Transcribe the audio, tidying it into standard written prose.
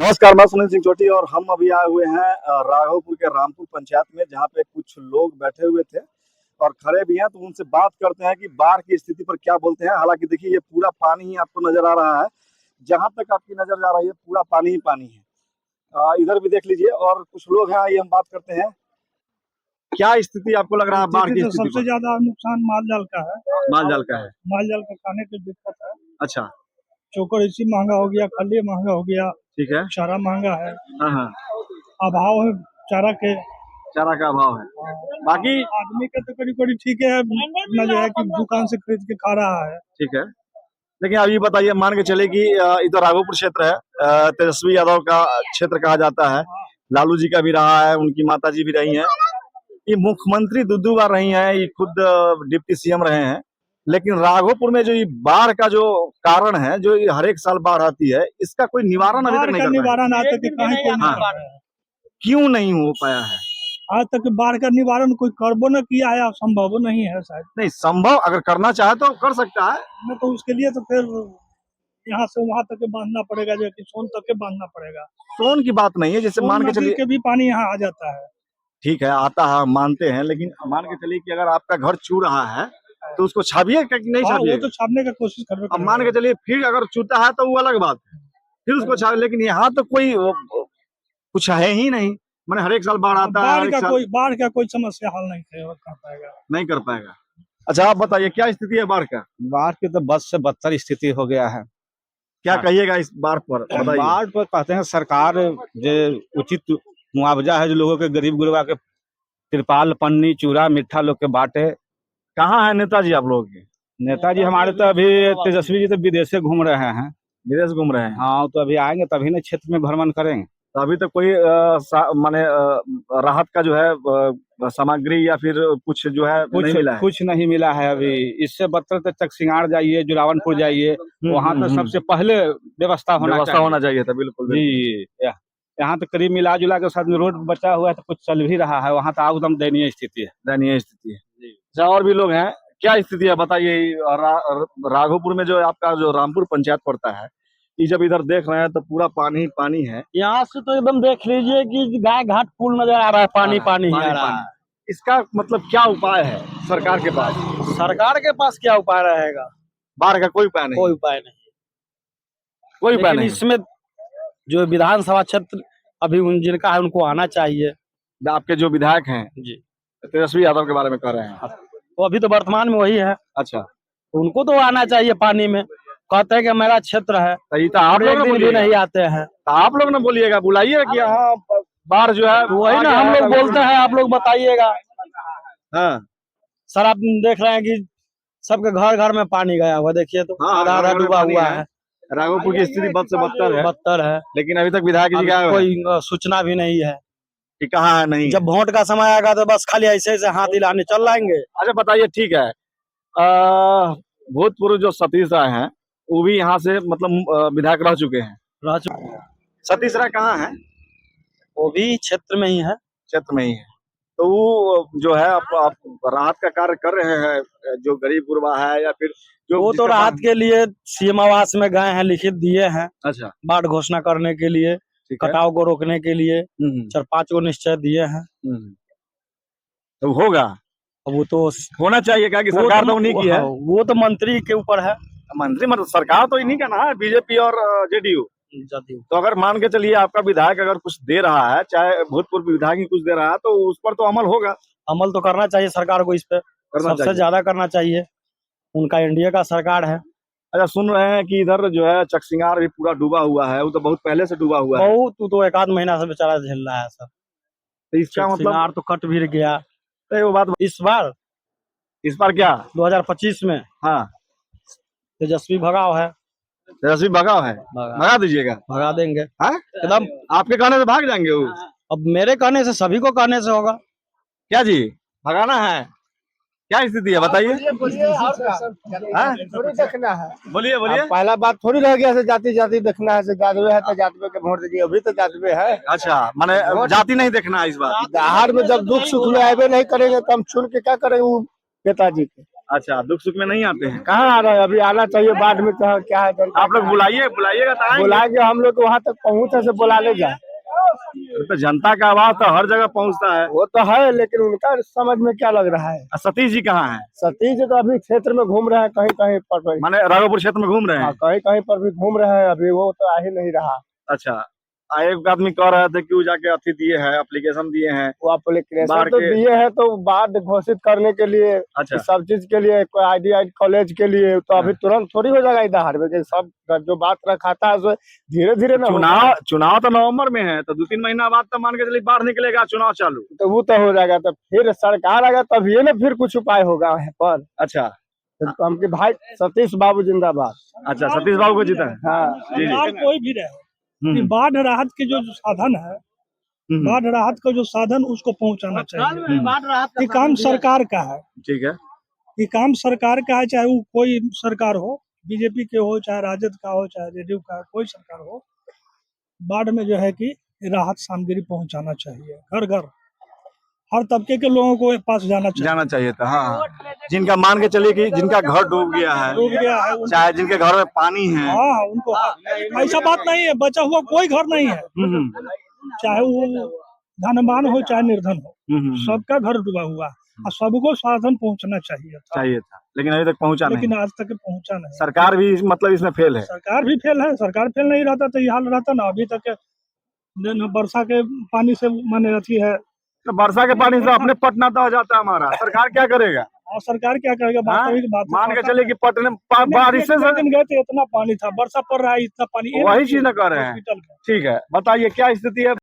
नमस्कार, मैं सुनील सिंह चोटी और हम अभी आए हुए हैं राघोपुर के रामपुर पंचायत में, जहाँ पे कुछ लोग बैठे हुए थे और खड़े भी हैं। तो उनसे बात करते हैं कि बाढ़ की स्थिति पर क्या बोलते हैं। हालांकि देखिए, ये पूरा पानी ही आपको नजर आ रहा है, जहाँ तक आपकी नजर जा रही है पूरा पानी ही पानी है। इधर भी देख लीजिए और कुछ लोग हैं, आइए हम बात करते हैं। क्या स्थिति आपको लग रहा है बाढ़ की तो स्थिति सबसे ज्यादा नुकसान माल जाल का है। माल जाल का है। माल जाल का खाने की दिक्कत है। अच्छा, चोकर इसी महंगा हो गया, खली महंगा हो गया, ठीक है। चारा महंगा है, हाँ हाँ, अभाव है चारा के। चारा का अभाव है। बाकी आदमी का तो करीब करीब ठीक है, न जो है कि दुकान से खरीद के खा रहा है। ठीक है, लेकिन अब ये बताइए, मान के चले कि इधर राघोपुर क्षेत्र है, तेजस्वी यादव का क्षेत्र कहा जाता है, लालू जी का भी रहा है, उनकी माता जी भी रही हैं, ये मुख्यमंत्री दो बार रही हैं, ये खुद डिप्टी सीएम रहे हैं। लेकिन राघोपुर में जो ये बाढ़ का जो कारण है, जो ये हर एक साल बाढ़ आती है, इसका कोई निवारण अभी तक नहीं कर पाया। निवारण आज तक कहीं कोई नहीं कर पाया है। क्यों नहीं हो पाया है? आज तक बाढ़ का निवारण कोई करबो न किया है, संभव नहीं है शायद। नहीं, संभव अगर करना चाहे तो कर सकता है। न तो उसके लिए तो फिर यहाँ से वहां तक के बांधना पड़ेगा, जो कि सोन तक के बांधना पड़ेगा। सोन की बात नहीं है, जैसे मान के चलिए के भी पानी यहाँ आ जाता है। ठीक है, आता है, मानते हैं, लेकिन मान के चलिए कि अगर आपका घर चू रहा है तो उसको छापिए कि नहीं छापिए? वो तो छापने का कोशिश कर रहे। अब मान के चलिए फिर अगर चूता है तो वो अलग बात है, फिर उसको छाप। लेकिन यहाँ तो कोई कुछ है ही नहीं। मैंने हर एक साल बाढ़ आता है, बाढ़ का कोई समस्या हल नहीं कर पाएगा, नहीं कर पाएगा। अच्छा, आप बताइए क्या स्थिति है बाढ़ का? बाढ़ की तो बद से बदतर स्थिति हो गया है। क्या कहिएगा इस बाढ़ पर? बताइए। बाढ़ पर कहते हैं सरकार जो उचित मुआवजा है जो लोगों के गरीब गुरबा के तिरपाल पन्नी चूड़ा मिठा लोग के बांटे। कहाँ है नेताजी आप लोगों के? नेताजी हमारे तो अभी तेजस्वी जी तो विदेश से घूम रहे हैं। विदेश घूम रहे हैं? हाँ, तो अभी आएंगे तभी ना क्षेत्र में भ्रमण करेंगे। तो अभी तक कोई माने राहत का जो है सामग्री या फिर कुछ जो है नहीं मिला है? कुछ नहीं मिला है अभी। इससे बदतर तो चकसिंगार जाइए, जुरावनपुर जाइए, वहाँ तो सबसे पहले व्यवस्था होना चाहिए था। बिल्कुल जी। यहाँ तो करीब मिला जुला के साथ में रोड बचा हुआ है, तो कुछ चल भी रहा है। वहाँ तो एकदम दयनीय स्थिति है। दयनीय स्थिति है। अच्छा, और भी लोग हैं, क्या स्थिति है बताइए? राघोपुर में जो आपका जो रामपुर पंचायत पड़ता है, ये जब इधर देख रहे हैं तो पूरा पानी ही पानी है। यहाँ से तो एकदम देख लीजिए कि गाय घाट पुल नजर आ रहा है, पानी पानी ही आ रहा है। इसका मतलब क्या उपाय है सरकार के पास? सरकार के पास क्या उपाय रहेगा? बाढ़ का कोई उपाय नहीं? कोई उपाय नहीं, कोई उपाय नहीं। इसमें जो विधानसभा क्षेत्र अभी जिनका है उनको आना चाहिए। आपके जो विधायक हैं जी, तेजस्वी यादव के बारे में कह रहे हैं, वो अभी तो वर्तमान में वही है। अच्छा, तो उनको तो आना चाहिए पानी में। कहते हैं कि मेरा क्षेत्र है, तो आप लोग भी नहीं आते हैं। तो आप लोग ना बोलिएगा, बुलाइए कि हाँ बाढ़ जो है वही ना हम लोग बोलते हैं, आप लोग बताइएगा। हाँ सर, आप देख रहे हैं कि सबके घर घर में पानी गया हुआ, देखिए तो आधा आधा डूबा हुआ है। राघोपुर की स्थिति बद से बदतर है। लेकिन अभी तक विधायक जी का कोई सूचना भी नहीं है कि कहाँ है। नहीं, जब वोट का समय आएगा तो बस खाली ऐसे ऐसे हाथ हिलाने चल जाएंगे। अच्छा बताइए, ठीक है, भूतपूर्व जो सतीश राय हैं वो भी यहाँ से मतलब विधायक रह चुके हैं। सतीश राय कहाँ है? वो भी क्षेत्र में ही है। क्षेत्र में ही है। तो वो जो है आप राहत का कार्य कर रहे हैं, जो गरीब गुरबा है या फिर जो वो तो राहत के लिए सीएम आवास में गए हैं, लिखित दिए हैं। अच्छा, बाढ़ घोषणा करने के लिए, कटाव को रोकने के लिए 4-5 को निश्चय दिए हैं। तो होगा, वो तो होना चाहिए, क्या कि सरकार तो उन्हीं की है। वो तो मंत्री के ऊपर है। मंत्री मतलब सरकार तो इन्हीं का ना है, बीजेपी और जेडीयू। तो अगर मान के चलिए आपका विधायक अगर कुछ दे रहा है, चाहे भूतपूर्व विधायक ही कुछ दे रहा है, तो उस पर तो अमल होगा। अमल तो करना चाहिए सरकार को, इस पे सबसे ज्यादा करना चाहिए। उनका एनडीए का सरकार है। अच्छा, सुन रहे हैं कि इधर जो है चकसिंगार भी पूरा डूबा हुआ है, वो तो बहुत पहले से डूबा हुआ है। बहुत, तो 1 आध महीना से बेचारा झेल रहा है सर। तो इसका मतलब तो कट भी गया। वो बात इस बार क्या 2025 में हाँ तेजस्वी भगाव है। तेजस्वी भगाव है, भगा दीजिएगा? भगा देंगे एकदम। आपके कहने से भाग जाएंगे वो? अब मेरे कहने से, सभी को कहने से होगा। क्या जी, भगाना है? क्या स्थिति है बताइए? थोड़ी देखना है। बोलिए बोलिए। पहला बात थोड़ी रह गया, जाति जाति देखना है। जादवे है तो जादवे के वोट दीजिए, अभी तो जादवे है। अच्छा, माने जाति नहीं देखना है इस बार? बाहर में जब दुख सुख में आवे नहीं करेंगे तो हम सुन के क्या करेंगे वो नेताजी के? अच्छा, दुख सुख में नहीं आते हैं? कहाँ आ रहे हैं? अभी आना चाहिए, बाद में तो क्या है जनता आप लोग बुलाइएगा तो आएंगे। बुला के हम लोग वहाँ तक पहुँचे से बुला ले जाए। तो जनता का आवाज तो हर जगह पहुंचता है। वो तो है, लेकिन उनका समझ में क्या लग रहा है? सतीश जी कहाँ हैं? सतीश जी तो अभी क्षेत्र में घूम रहे हैं, कहीं कहीं पर माने राघोपुर क्षेत्र में घूम रहे हैं? कहीं कहीं पर भी घूम रहे हैं, अभी वो तो आ ही नहीं रहा। अच्छा, एक आदमी कह रहे थे कि वो जाके अथी दिए हैं, एप्लीकेशन दिए हैं। वो एप्लीकेशन बाढ़ तो के- दिए हैं, तो बाढ़ घोषित करने के लिए, अच्छा, सब चीज के लिए, कोई आईडी कॉलेज के लिए, तो अभी तुरंत थोड़ी हो जाएगा इधर में। सब जो बात रखा था उसमें धीरे धीरे ना चुनाव तो नवंबर में है, तो 2-3 महीना बाद तो मान के चलिए बाढ़ निकलेगा, चुनाव चालू। तो वो तो हो जाएगा, तो फिर सरकार आएगा तब ये ना फिर कुछ उपाय होगा वहाँ पर। अच्छा, तो हमके भाई सतीश बाबू जिंदाबाद। अच्छा, सतीश बाबू को जीता है। हाँ जी, सरकार कोई भी रहे, कि बाढ़ राहत के जो साधन है, बाढ़ राहत का जो साधन उसको पहुंचाना चाहिए। ये काम सरकार का है, ठीक है। ये काम सरकार का है, चाहे वो कोई सरकार हो, बीजेपी के हो, चाहे राजद का हो, चाहे जेडीयू का, कोई सरकार हो, बाढ़ में जो है कि राहत सामग्री पहुंचाना चाहिए, घर घर हर तबके के लोगों को पास जाना चाहिए था। हाँ, जिनका मान के चलिए कि जिनका घर डूब गया है, चाहे जिनके घर में पानी है। हाँ, उनको ऐसा बात नहीं है, बचा हुआ कोई घर नहीं है, चाहे वो धनवान हो चाहे निर्धन हो, सबका घर डूबा हुआ और सबको साधन पहुंचना चाहिए था, लेकिन अभी तक पहुंचा नहीं। लेकिन आज तक पहुंचा नहीं। सरकार भी मतलब इसमें फेल है। सरकार भी फेल है, सरकार फेल नहीं रहता तो ये हाल रहता ना। अभी तक वर्षा के पानी से माने अथी है, तो वर्षा के पानी से अपने पटना तो हो जाता है हमारा, सरकार क्या करेगा? और सरकार क्या करेगा? वास्तविक बात मान के चलिए कि पटना बारिश से दिन गए थे, इतना पानी था, वर्षा पड़ रहा है, इतना पानी, वही चीज न कर रहे हैं। ठीक है, बताइए क्या स्थिति है?